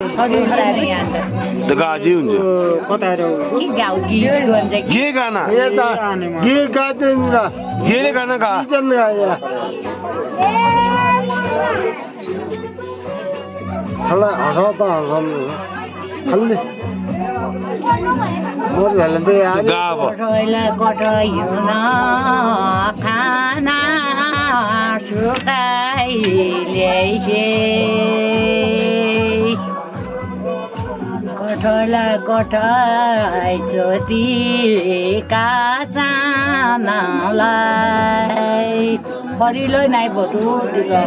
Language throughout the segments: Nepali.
The guardian. Gigana. Gigana. Kotai jodi kasanalai Bariloi nai bodu diga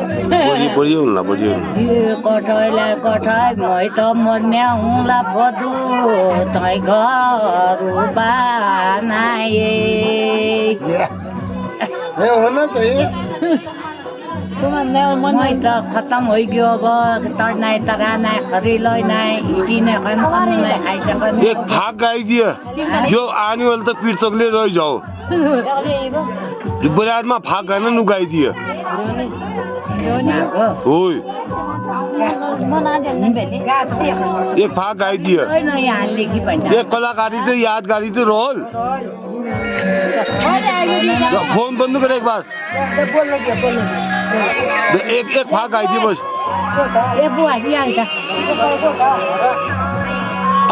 Bori hunla kotai moi to monnya hunla bodu tai garu banai होना चाहिए moi to khatam hoi gyo ba tar nai tara nai hariloi nai iti nai khan nai aisa khan एक भाग गाई दिया जो आने वाले तक पीर तक ले रह जाओ बरात में भाग गाना नु गाई दिया ओए एक भाग गाई दिया एक कलाकारी तो यादगारी तो रोल फोन बंद कर एक बार एक भाग गाई थी बस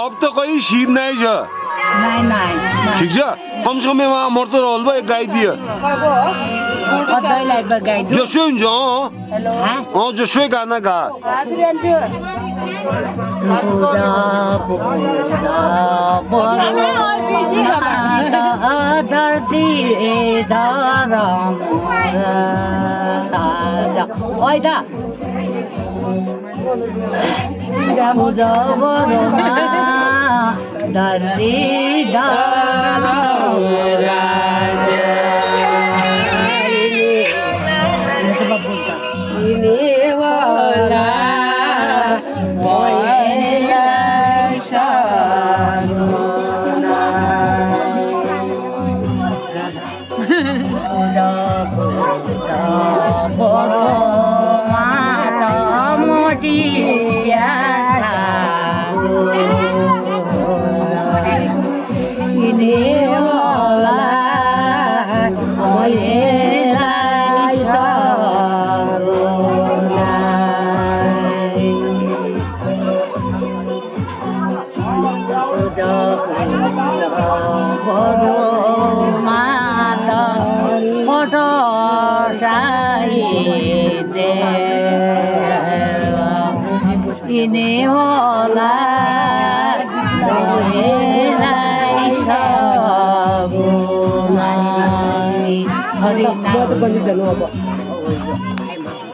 अब तो कोई शीर नहीं है ठीक है हम समय वहाँ मरते रोल एक गाई दिया जो सुन जो हाँ जो सुन गाना गा Hari